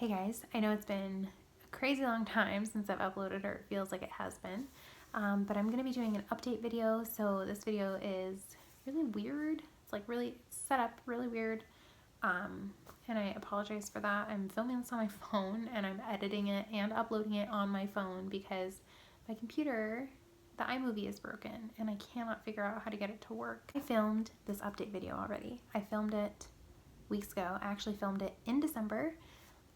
Hey guys, I know it's been a crazy long time since I've uploaded, or it feels like it has been, but I'm going to be doing an update video. So this video is really weird. It's like really set up really weird, and I apologize for that. I'm filming this on my phone and I'm editing it and uploading it on my phone because my computer, the iMovie, is broken and I cannot figure out how to get it to work. I filmed this update video already. I filmed it weeks ago. I actually filmed it in December.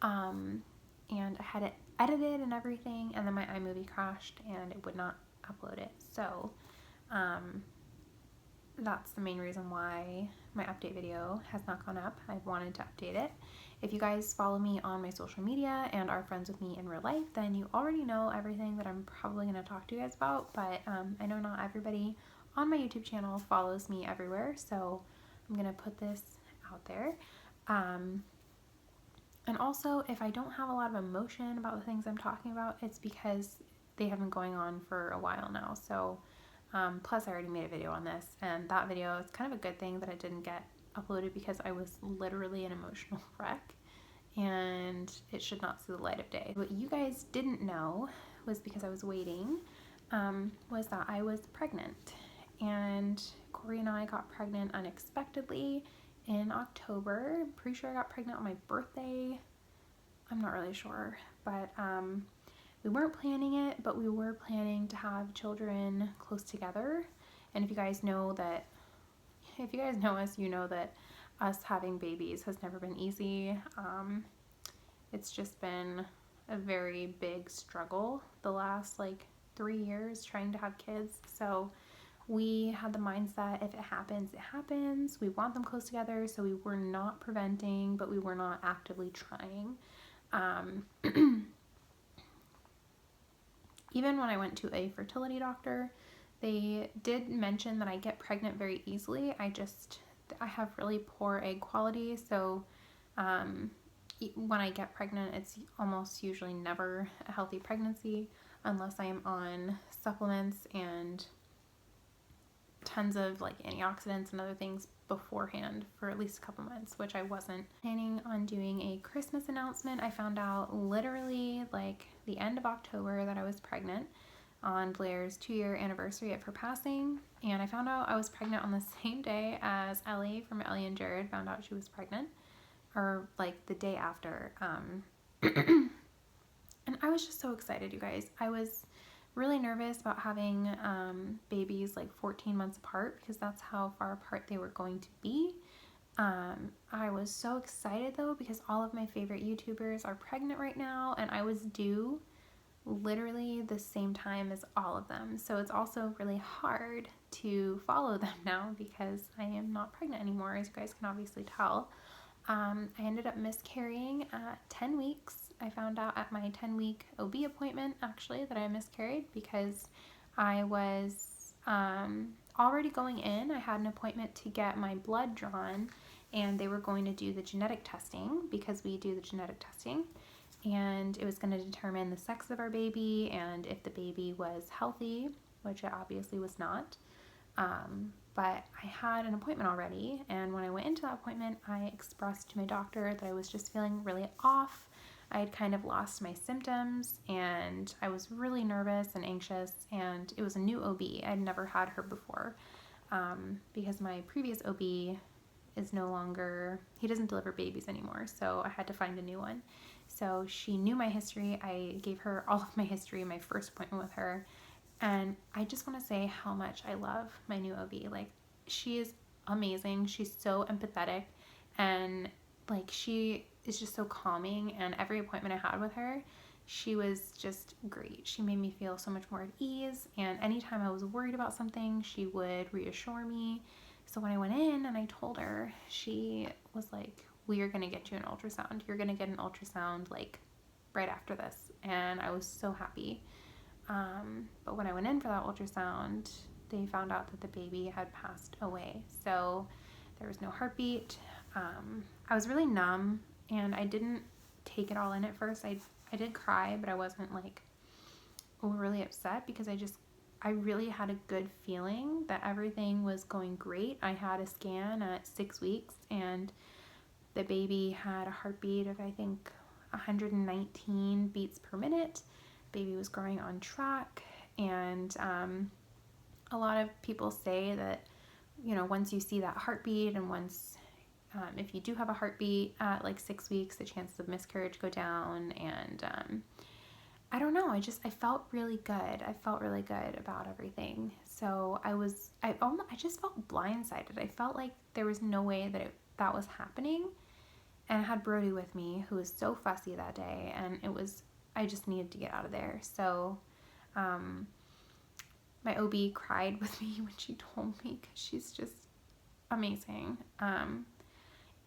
And I had it edited and everything, and then my iMovie crashed and it would not upload it. So that's the main reason why my update video has not gone up. I wanted to update it. If you guys follow me on my social media and are friends with me in real life, then you already know everything that I'm probably going to talk to you guys about, but I know not everybody on my YouTube channel follows me everywhere, so I'm going to put this out there. And also, if I don't have a lot of emotion about the things I'm talking about, it's because they have been going on for a while now. So, plus I already made a video on this, and that video is kind of a good thing that it didn't get uploaded because I was literally an emotional wreck, and it should not see the light of day. What you guys didn't know was, because I was waiting, was that I was pregnant. And Corey and I got pregnant unexpectedly in October. I'm pretty sure I got pregnant on my birthday. I'm not really sure, but we weren't planning it, but we were planning to have children close together. And if you guys know us, you know that us having babies has never been easy. It's just been a very big struggle the last 3 years trying to have kids. So we had the mindset, if it happens, it happens. We want them close together, so we were not preventing, but we were not actively trying. Even when I went to a fertility doctor, they did mention that I get pregnant very easily. I have really poor egg quality, so when I get pregnant, it's almost usually never a healthy pregnancy unless I am on supplements and tons of antioxidants and other things beforehand for at least a couple months, which I wasn't. Planning on doing a Christmas announcement. I found out literally the end of October that I was pregnant on Blair's 2-year anniversary of her passing, and I found out I was pregnant on the same day as Ellie from Ellie and Jared found out she was pregnant, or the day after. And I was just so excited, you guys. I was really nervous about having babies 14 months apart because that's how far apart they were going to be. I was so excited though because all of my favorite YouTubers are pregnant right now, and I was due literally the same time as all of them. So it's also really hard to follow them now because I am not pregnant anymore, as you guys can obviously tell. I ended up miscarrying at 10 weeks. I found out at my 10-week OB appointment, actually, that I miscarried because I was already going in. I had an appointment to get my blood drawn, and they were going to do the genetic testing because we do the genetic testing. And it was going to determine the sex of our baby and if the baby was healthy, which it obviously was not. But I had an appointment already, and when I went into that appointment, I expressed to my doctor that I was just feeling really off. I had kind of lost my symptoms, and I was really nervous and anxious, and it was a new OB. I'd never had her before, because my previous OB is no longer, he doesn't deliver babies anymore, so I had to find a new one. So she knew my history. I gave her all of my history, my first appointment with her. And I just want to say how much I love my new OB. She is amazing. She's so empathetic, and she is just so calming. And every appointment I had with her, she was just great. She made me feel so much more at ease, and anytime I was worried about something, she would reassure me. So when I went in and I told her, she was like, "We are going to get you an ultrasound. You're going to get an ultrasound right after this." And I was so happy. But when I went in for that ultrasound, they found out that the baby had passed away. So there was no heartbeat. I was really numb, and I didn't take it all in at first. I did cry, but I wasn't overly upset because I really had a good feeling that everything was going great. I had a scan at 6 weeks, and the baby had a heartbeat of, I think, 119 beats per minute. Baby was growing on track, and a lot of people say that, you know, once you see that heartbeat, and once if you do have a heartbeat at like 6 weeks, the chances of miscarriage go down. And I don't know, I felt really good. I felt really good about everything. So I just felt blindsided. I felt like there was no way that was happening. And I had Brody with me, who was so fussy that day, and I just needed to get out of there. So my OB cried with me when she told me, because she's just amazing.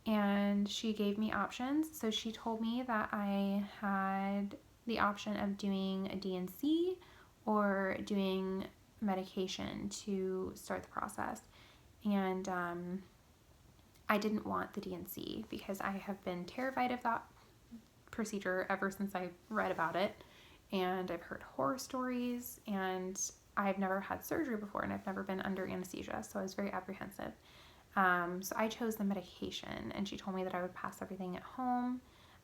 And she gave me options. So she told me that I had the option of doing a D&C or doing medication to start the process. And I didn't want the D&C because I have been terrified of that procedure ever since I read about it. And I've heard horror stories, and I've never had surgery before, and I've never been under anesthesia, so I was very apprehensive. So I chose the medication, and she told me that I would pass everything at home.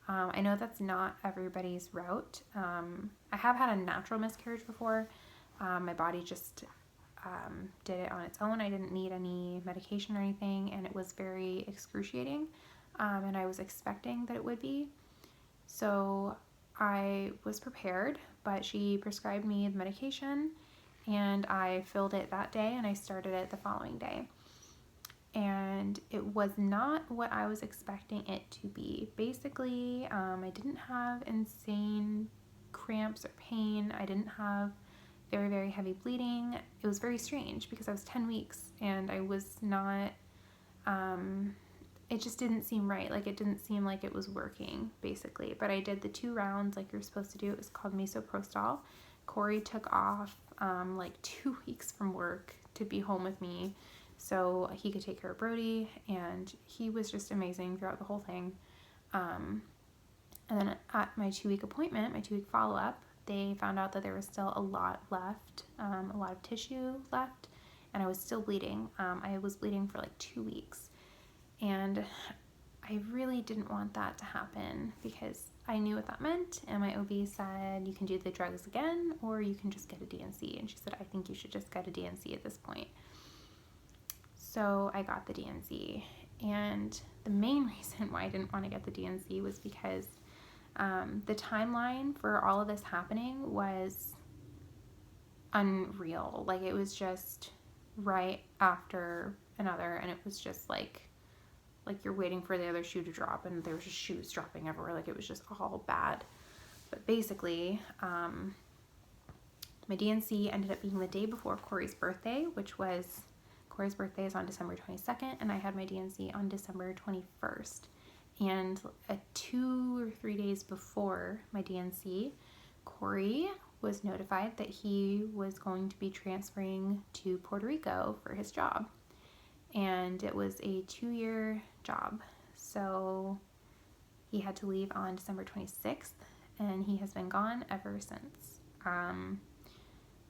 I know that's not everybody's route. I have had a natural miscarriage before. My body just did it on its own. I didn't need any medication or anything, and it was very excruciating, and I was expecting that it would be. So I was prepared, but she prescribed me the medication, and I filled it that day, and I started it the following day. And it was not what I was expecting it to be. Basically, I didn't have insane cramps or pain. I didn't have very, very heavy bleeding. It was very strange because I was 10 weeks and I was not, it just didn't seem right. Like, it didn't seem like it was working, basically. But I did the 2 rounds like you're supposed to do. It was called misoprostol. Corey took off like 2 weeks from work to be home with me, so he could take care of Brody, and he was just amazing throughout the whole thing. And then at my 2-week appointment, my 2-week follow-up, they found out that there was still a lot left, a lot of tissue left, and I was still bleeding. I was bleeding for like 2 weeks, and I really didn't want that to happen because I knew what that meant, and my OB said, you can do the drugs again, or you can just get a D&C, and she said, I think you should just get a D&C at this point. So I got the D&C, and the main reason why I didn't want to get the D&C was because the timeline for all of this happening was unreal. Like, it was just right after another, and it was just like you're waiting for the other shoe to drop, and there was just shoes dropping everywhere. Like, it was just all bad. But basically, my D&C ended up being the day before Corey's birthday, Corey's birthday is on December 22nd, and I had my D&C on December 21st. And 2 or 3 days before my D&C, Corey was notified that he was going to be transferring to Puerto Rico for his job. And it was a 2-year job. So he had to leave on December 26th, and he has been gone ever since.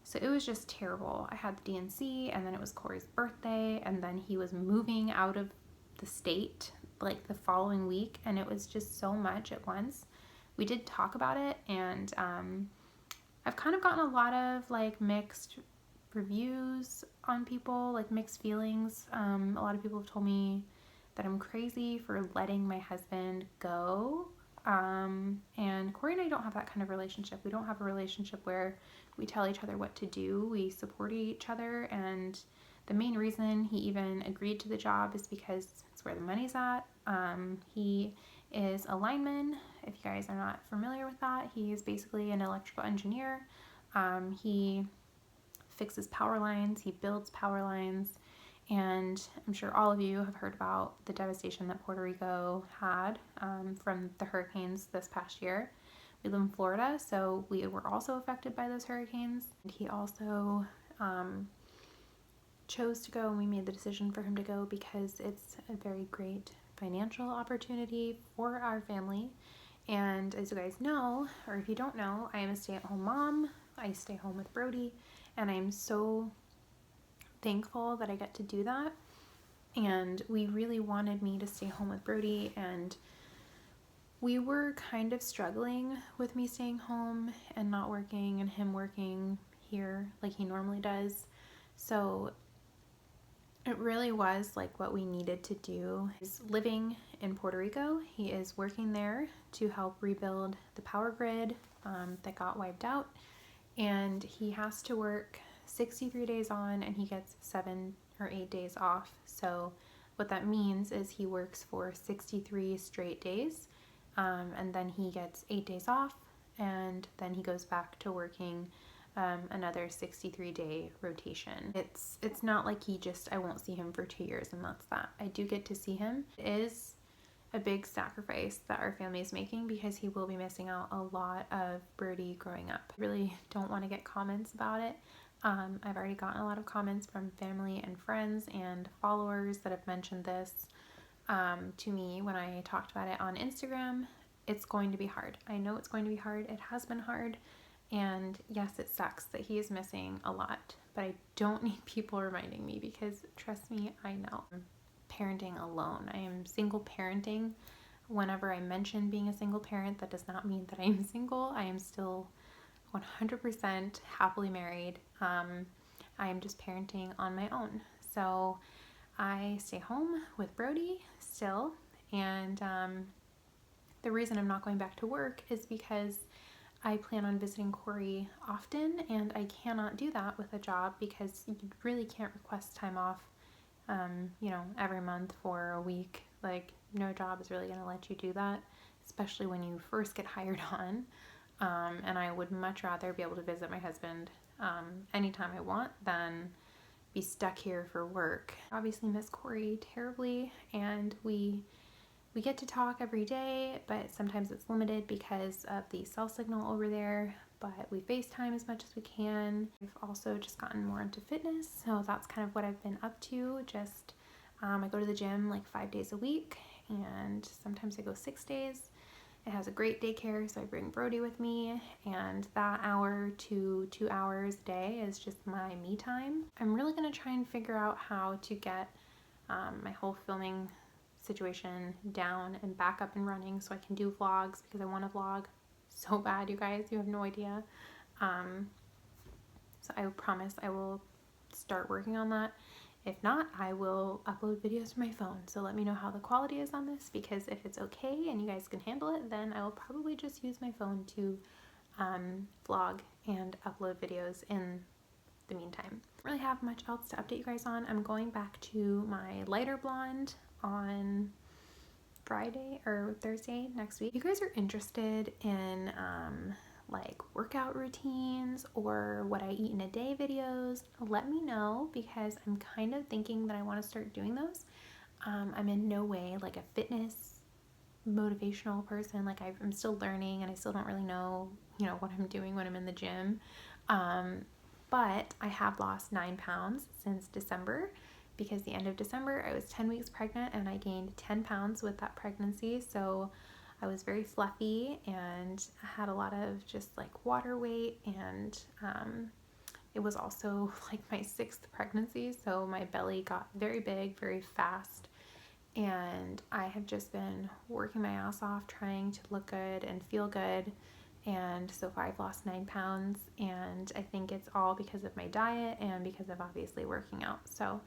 So it was just terrible. I had the D&C, and then it was Corey's birthday, and then he was moving out of the state like the following week, and it was just so much at once. We did talk about it, and I've kind of gotten a lot of like mixed reviews on people, like mixed feelings. A lot of people have told me that I'm crazy for letting my husband go. And Corey and I don't have that kind of relationship. We don't have a relationship where we tell each other what to do. We support each other, and the main reason he even agreed to the job is because it's where the money's at. He is a lineman. If you guys are not familiar with that, he is basically an electrical engineer. He fixes power lines, he builds power lines, and I'm sure all of you have heard about the devastation that Puerto Rico had from the hurricanes this past year. We live in Florida, so we were also affected by those hurricanes. And he also chose to go, and we made the decision for him to go because it's a very great financial opportunity for our family. And as you guys know, or if you don't know, I am a stay-at-home mom. I stay home with Brody, and I'm so thankful that I get to do that. And we really wanted me to stay home with Brody, and we were kind of struggling with me staying home and not working and him working here like he normally does. So it really was like what we needed to do. He's living in Puerto Rico. He is working there to help rebuild the power grid that got wiped out. And he has to work 63 days on and he gets 7 or 8 days off. So what that means is he works for 63 straight days and then he gets 8 days off and then he goes back to working another 63-day rotation. It's not like I won't see him for 2 years and that's that. I do get to see him. It is a big sacrifice that our family is making because he will be missing out a lot of Brody growing up. I really don't want to get comments about it. I've already gotten a lot of comments from family and friends and followers that have mentioned this to me when I talked about it on Instagram. It's going to be hard. I know it's going to be hard. It has been hard. And yes, it sucks that he is missing a lot, but I don't need people reminding me because trust me, I know. Parenting alone. I am single parenting. Whenever I mention being a single parent, that does not mean that I am single. I am still 100% happily married. I am just parenting on my own. So I stay home with Brody still, and the reason I'm not going back to work is because I plan on visiting Corey often, and I cannot do that with a job because you really can't request time off, every month for a week. Like, no job is really going to let you do that, especially when you first get hired on. And I would much rather be able to visit my husband anytime I want than be stuck here for work. I obviously miss Corey terribly, and we get to talk every day, but sometimes it's limited because of the cell signal over there, but we FaceTime as much as we can. We've also just gotten more into fitness, so that's kind of what I've been up to. Just I go to the gym like 5 days a week, and sometimes I go 6 days. It has a great daycare, so I bring Brody with me, and that hour to 2 hours a day is just my me time. I'm really going to try and figure out how to get my whole filming situation down and back up and running so I can do vlogs, because I want to vlog so bad, you guys. You have no idea. So I promise I will start working on that. If not, I will upload videos from my phone. So let me know how the quality is on this, because if it's okay and you guys can handle it, then I will probably just use my phone to vlog and upload videos in the meantime. I don't really have much else to update you guys on. I'm going back to my lighter blonde on Friday or Thursday next week. If you guys are interested in like workout routines or what I eat in a day videos, let me know, because I'm kind of thinking that I want to start doing those. I'm in no way like a fitness motivational person. Like, I'm still learning and I still don't really know, what I'm doing when I'm in the gym. But I have lost 9 pounds since December, because the end of December I was 10 weeks pregnant and I gained 10 pounds with that pregnancy. So I was very fluffy and I had a lot of just like water weight, and it was also like my 6th pregnancy, so my belly got very big very fast, and I have just been working my ass off trying to look good and feel good. And so far I've lost 9 pounds, and I think it's all because of my diet and because of obviously working out. So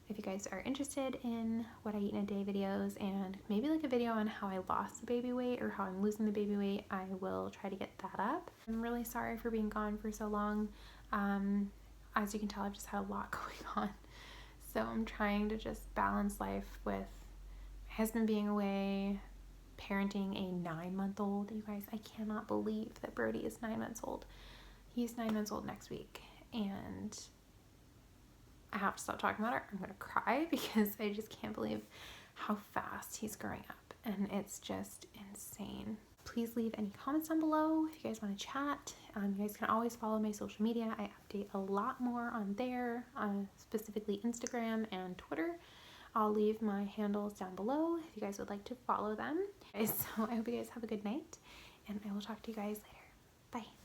if you guys are interested in what I eat in a day videos, and maybe like a video on how I lost the baby weight or how I'm losing the baby weight, I will try to get that up. I'm really sorry for being gone for so long. As you can tell, I've just had a lot going on. So I'm trying to just balance life with my husband being away, parenting a 9-month-old. You guys, I cannot believe that Brody is 9 months old. He's 9 months old next week, and I have to stop talking about it. I'm gonna cry because I just can't believe how fast he's growing up, and it's just insane. Please leave any comments down below if you guys want to chat. You guys can always follow my social media. I update a lot more on there, specifically Instagram and Twitter. I'll leave my handles down below if you guys would like to follow them. So I hope you guys have a good night, and I will talk to you guys later. Bye.